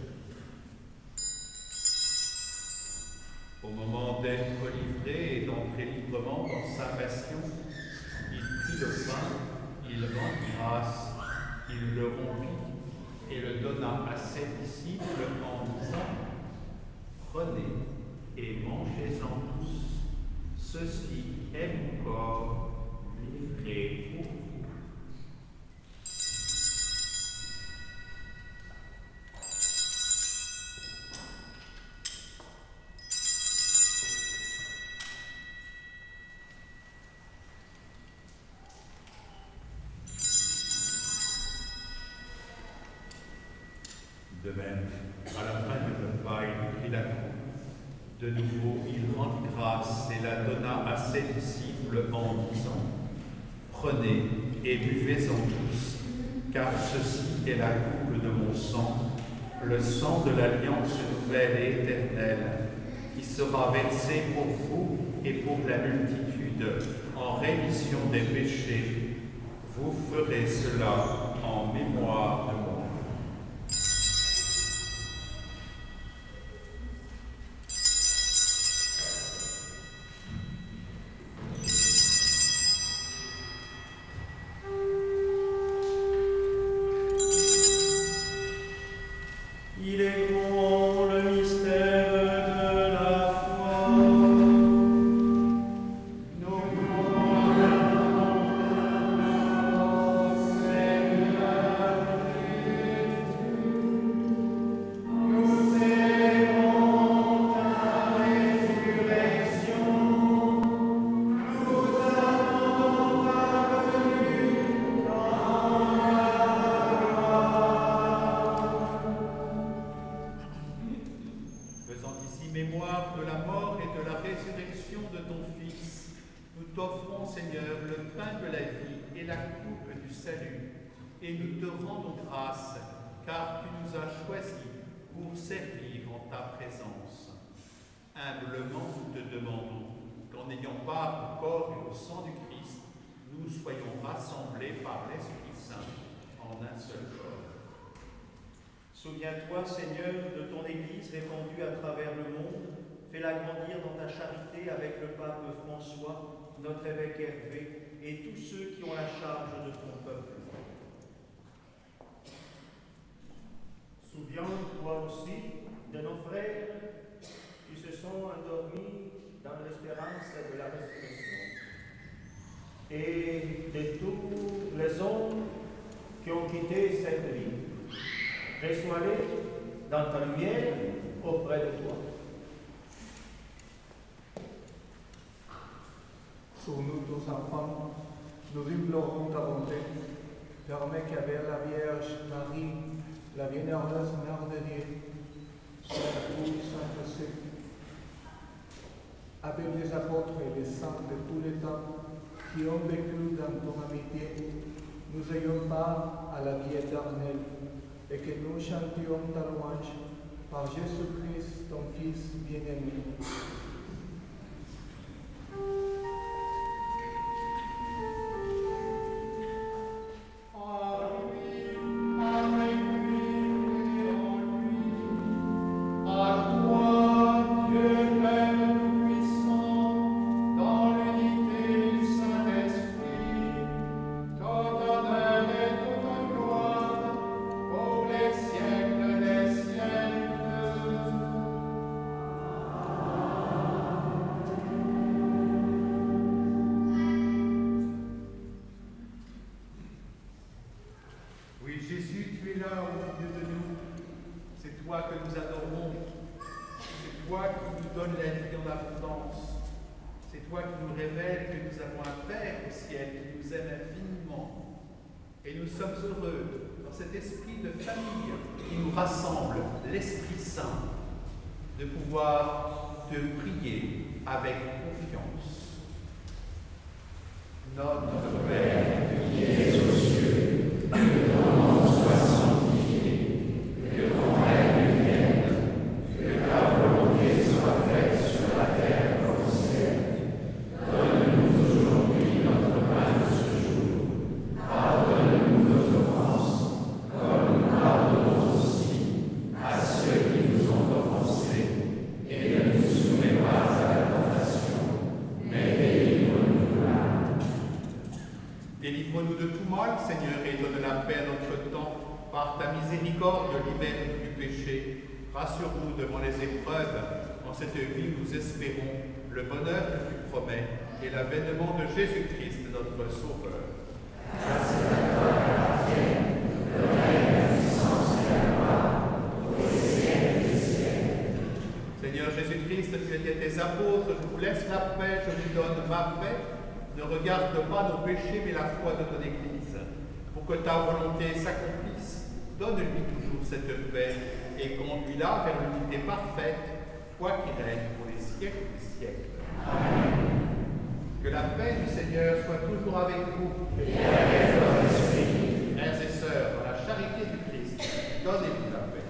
Speaker 2: Au moment d'être livré et d'entrer librement dans sa passion, il prit le pain, il rendit grâce, il le rompit et le donna à ses disciples en disant: prenez et mangez-en tous, ceci est mon corps livré pour vous. De même, à la fin du repas, il prit la coupe. De nouveau, il rendit grâce et la donna à ses disciples en disant: prenez et buvez-en tous, car ceci est la coupe de mon sang, le sang de l'alliance nouvelle et éternelle, qui sera versé pour vous et pour la multitude en rémission des péchés. Vous ferez cela en mémoire de moi.
Speaker 7: Il est grand le mystère de la foi. Nous croyons, Seigneur Jésus. Nous célébrons ta résurrection. Nous avons parvenu dans
Speaker 2: Faisant ici mémoire de la mort et de la résurrection de ton Fils, nous t'offrons, Seigneur, le pain de la vie et la coupe du salut, et nous te rendons grâce, car tu nous as choisis pour servir en ta présence. Humblement, nous te demandons qu'en ayant part au corps et au sang du Christ, nous soyons rassemblés par l'Esprit Saint en un seul corps.
Speaker 7: Souviens-toi, Seigneur, de ton Église répandue à travers le monde. Fais-la grandir dans ta charité avec le pape François, notre évêque Hervé, et tous ceux qui ont la charge de ton peuple.
Speaker 8: Souviens-toi aussi de nos frères qui se sont endormis dans l'espérance de la résurrection et de tous les hommes qui ont quitté cette vie. Reçois-les dans ta lumière auprès de toi.
Speaker 4: Sur nous tous enfants, nous implorons ta bonté. Permets qu'avec la Vierge Marie, la bienheureuse Mère de Dieu, soit la Vierge Saint-Joseph, avec les apôtres et les saints de tous les temps qui ont vécu dans ton amitié, nous ayons part à la vie éternelle et que nous chantions ta louange par Jésus-Christ, ton Fils bien-aimé.
Speaker 2: Oui, Jésus, tu es là au milieu de nous. C'est toi que nous adorons. C'est toi qui nous donnes la vie en abondance. C'est toi qui nous révèles que nous avons un Père au ciel qui nous aime infiniment. Et nous sommes heureux dans cet esprit de famille qui nous rassemble, l'Esprit Saint, de pouvoir te prier avec confiance. Notre Père qui es aux cieux, que ton nom soit sanctifié, que ton règne vienne, que ta volonté soit faite sur la terre comme au ciel. Donne-nous aujourd'hui notre pain de ce jour. Pardonne-nous nos offenses, comme nous pardonnons aussi à ceux qui nous ont offensés. Et ne nous soumets pas à la tentation, mais délivre-nous du mal. Délivre-nous de tout mal, Seigneur, et donne la paix à notre temps. Par ta miséricorde, libère-nous du péché. Rassure-nous devant les épreuves. En cette vie, nous espérons le bonheur que tu promets et l'avènement de Jésus-Christ, notre Sauveur. Grâce à toi, le règne, la puissance et la gloire, au siècle des siècles. Seigneur Jésus-Christ, tu as dit à tes apôtres, je vous laisse la paix, je vous donne ma paix. Ne regarde pas nos péchés, mais la foi de ton Église. Pour que ta volonté s'accomplisse, donne-lui toujours cette paix et conduis-la vers l'unité parfaite, toi qui règnes pour les siècles des siècles. Amen. Que la paix du Seigneur soit toujours avec vous. Et avec votre esprit. Frères et sœurs, dans la charité du Christ, donnez-vous la paix.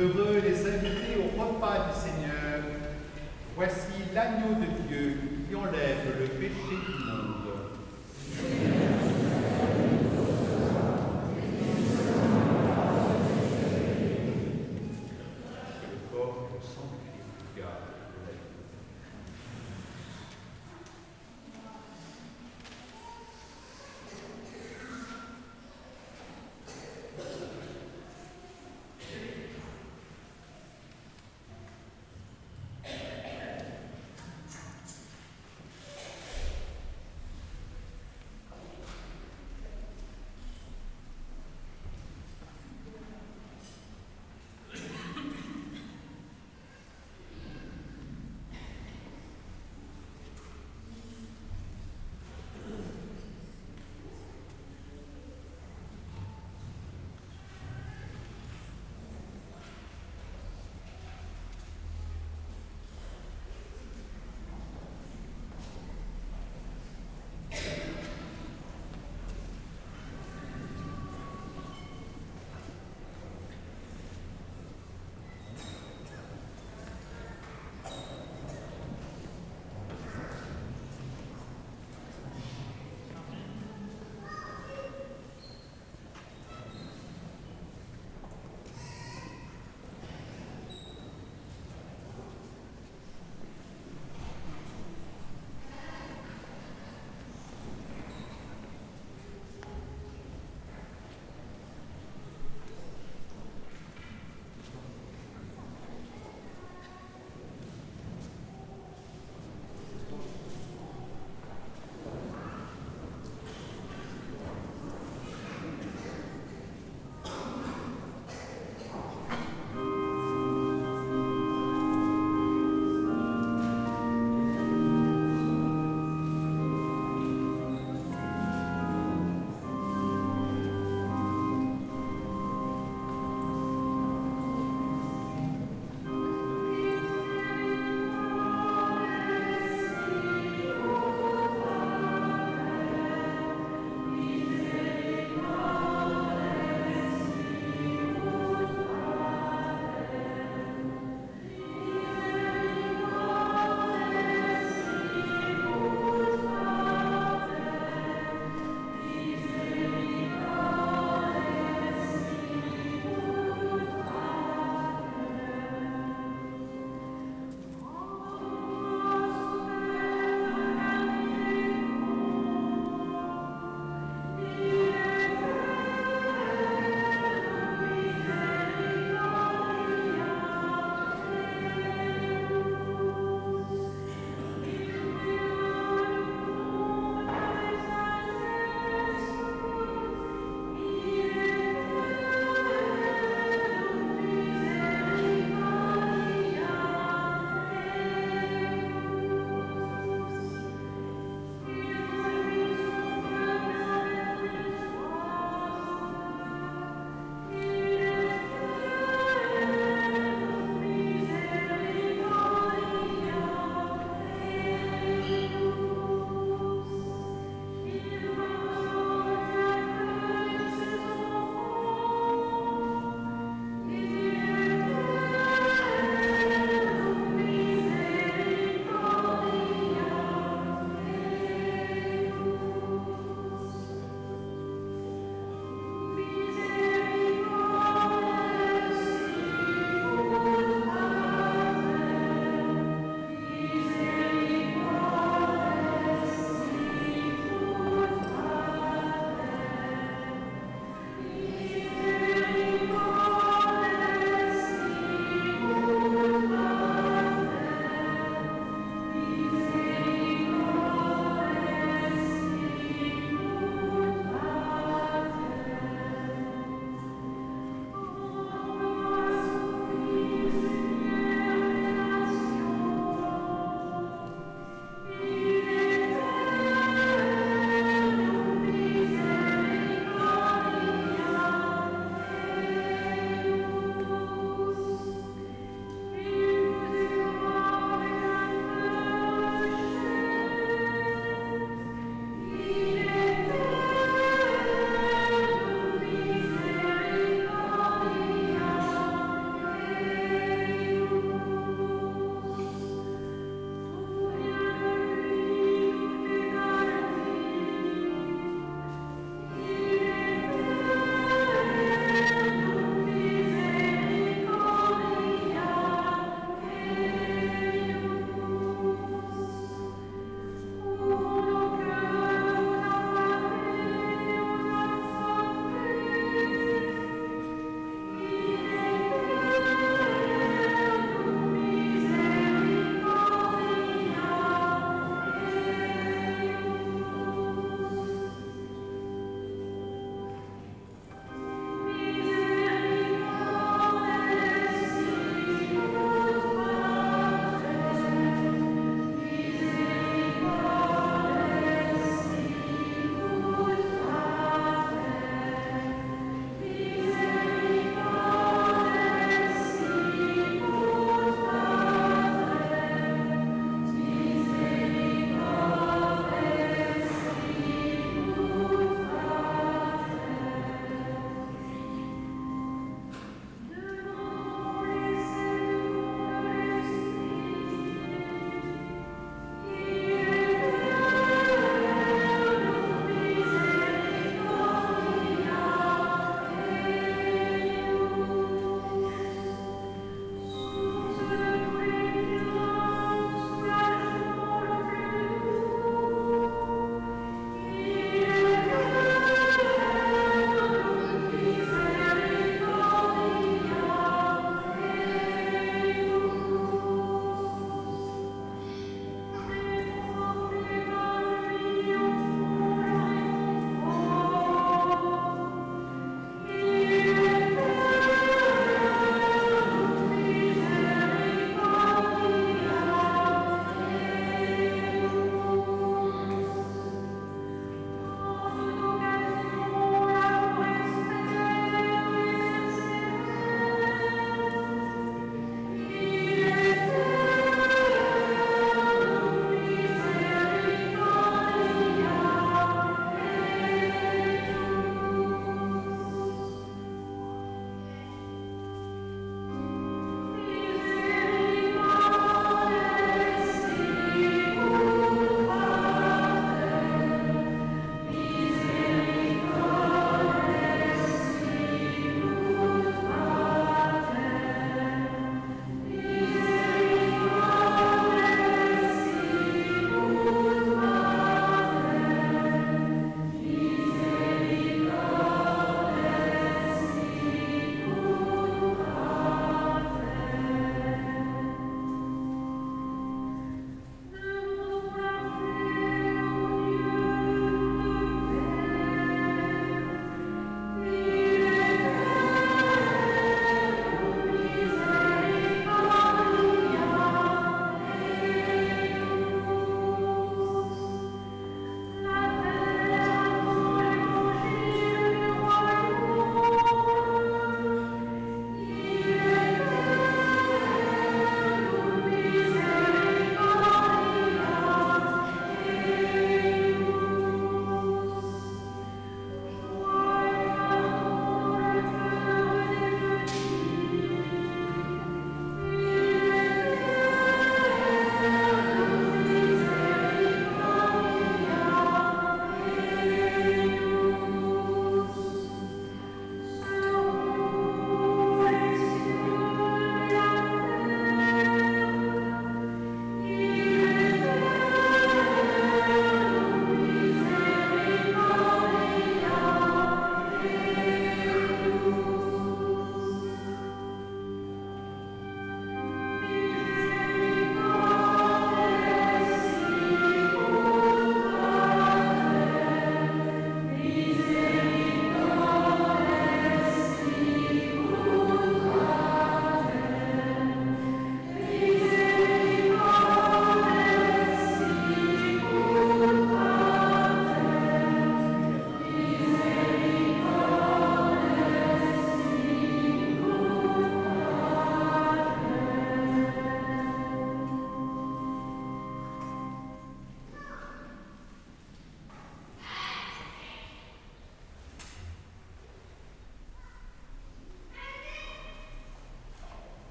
Speaker 2: Heureux les invités au repas du Seigneur. Voici l'agneau de Dieu qui enlève le péché du monde. Le corps et le sang de Christ garde.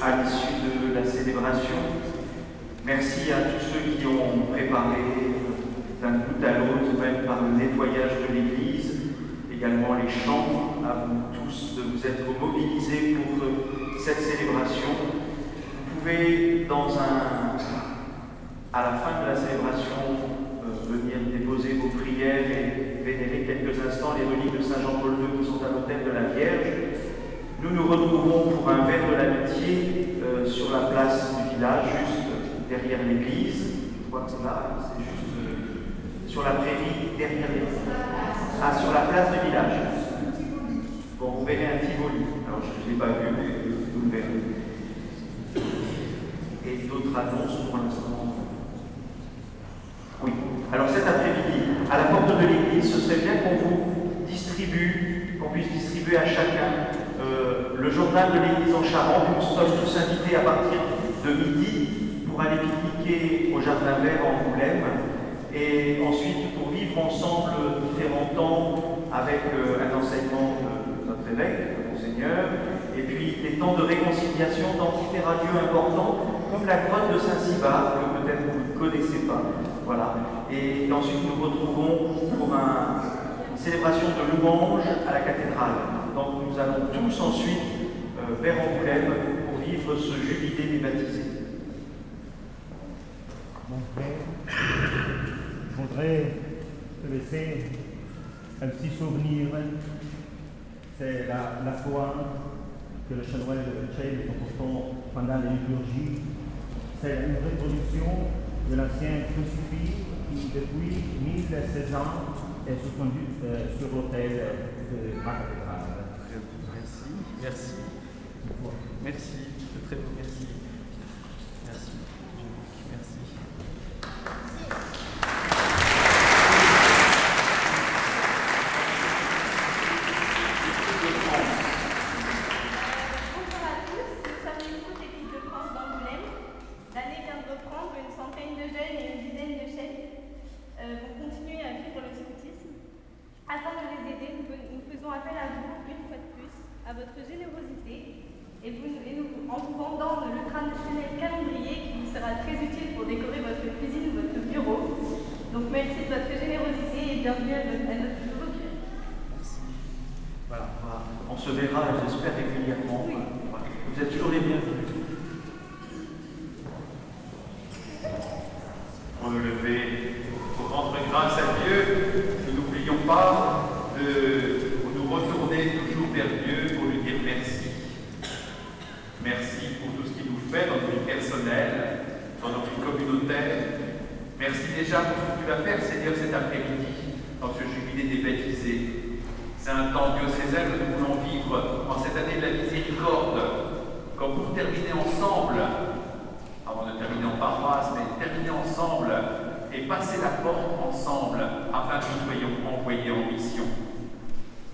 Speaker 7: à l'issue de la célébration. Merci à tous ceux qui ont préparé d'un bout à l'autre, même par le nettoyage de l'église, également les chants, à vous tous de vous être mobilisés pour cette célébration. Vous pouvez, à la fin de la célébration, venir déposer vos prières et vénérer quelques instants les reliques de Saint Jean-Paul II qui sont à l'autel de la Vierge. Nous nous retrouvons pour un verre de l'amitié sur la place du village, juste derrière l'église. Je crois que c'est là, c'est juste sur la prairie derrière l'église. Ah, sur la place du village. Bon, vous verrez un Tivoli. Alors, je ne l'ai pas vu, mais vous le verrez. Et d'autres annonces pour l'instant. Oui. Alors, cet après-midi, à la porte de l'église, ce serait bien qu'on puisse distribuer à chacun le journal de l'église en Charente. Nous sommes tous invités à partir de midi pour aller pique-niquer au Jardin Vert en Angoulême et ensuite pour vivre ensemble différents temps avec un enseignement de notre évêque, le Monseigneur, et puis des temps de réconciliation d'entités radieux importants comme la grotte de Saint-Cybard, que peut-être vous ne connaissez pas. Voilà. Et ensuite nous retrouvons pour une célébration de louange à la cathédrale. Donc nous allons tous ensuite vers Angoulême pour vivre ce jubilé des baptisés.
Speaker 8: Mon frère, je voudrais te laisser un petit souvenir. C'est la foi que le chanoine de Chêne est important pendant la liturgie. C'est une reproduction de l'ancien crucifix qui, depuis 1016 ans, est suspendu sur l'autel de ma cathédrale.
Speaker 2: Merci. Merci. Très bien. Merci. Merci. Merci.
Speaker 9: Bonjour à tous, nous sommes une toute équipe de France d'Angoulême. L'année vient de reprendre, une centaine de jeunes et une dizaine de chefs vont continuer à vivre le scoutisme. Afin de les aider, nous faisons appel à vous, une fois de plus, à votre générosité en vous vendant le traditionnel calendrier qui vous sera très utile pour décorer votre cuisine ou votre bureau. Donc merci de votre générosité et bienvenue à notre nouveau curé.
Speaker 7: Merci. Voilà, on se verra, j'espère, régulièrement. Oui. Voilà. Vous êtes toujours les bienvenus.
Speaker 2: Pour nous lever, pour rendre grâce à Dieu, nous n'oublions pas de nous retourner toujours vers Dieu pour lui dire merci. Merci pour tout ce qu'il nous fait dans notre vie personnelle, dans notre vie communautaire. Merci déjà pour ce que tu vas faire, Seigneur, cet après-midi, dans ce jubilé des baptisés. C'est un temps diocésain que nous voulons vivre en cette année de la miséricorde, comme pour terminer ensemble, avant de terminer en paroisse, mais terminer ensemble et passer la porte ensemble afin que nous soyons envoyés en mission.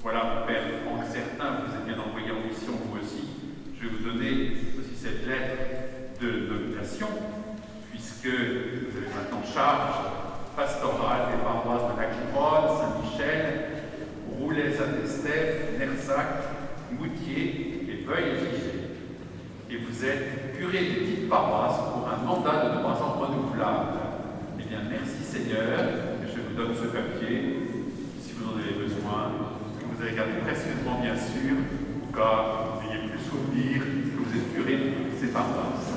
Speaker 2: Voilà, Père, en certains, vous êtes bien envoyés en mission, vous aussi. Je vais vous donner aussi cette lettre de nomination, puisque vous avez maintenant charge pastorale des paroisses de la Couronne, Saint-Michel, Roulet, Saint-Estèphe, Nersac, Moutier et Veuil-et-Gigé. Et vous êtes curé des petites paroisses pour un mandat de 3 ans renouvelable. Eh bien, merci Seigneur, je vous donne ce papier, si vous en avez besoin, que vous avez gardé précieusement bien sûr, car vous n'ayez plus souvenir que vous êtes curé de ces paroisses.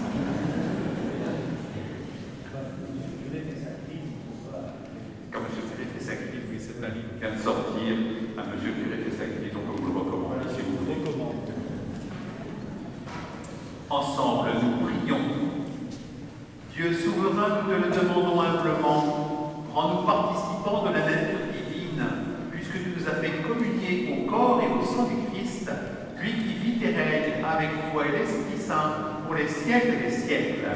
Speaker 2: Comme M. Curé Fessacri, oui, c'est un livre qui vient de sortir, à M. Curé Fessacri, donc on vous le recommande, si vous voulez. Ensemble, nous prions. Dieu souverain, nous te le demandons humblement, rends-nous participants de la nature divine, puisque tu nous as fait communier au corps et au sang du Christ, lui qui vit et règne avec toi et l'Esprit Saint pour les siècles des siècles.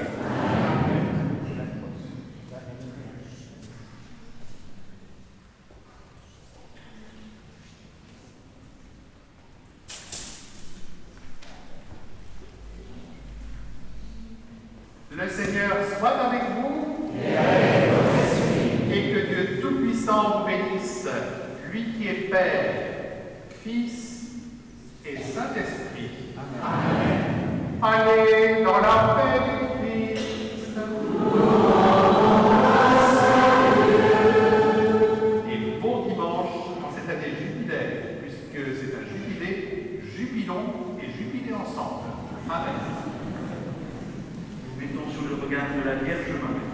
Speaker 2: Le Seigneur soit avec vous et que Dieu Tout-Puissant vous bénisse, lui qui est Père, Fils et Saint-Esprit. Amen. Allez.
Speaker 4: dans la paix du Christ.
Speaker 2: Et bon dimanche en cette année jubilaire, puisque c'est un jubilé, jubilons et jubilez ensemble. Amen.
Speaker 7: Nous mettons sous le regard de la Vierge Marie.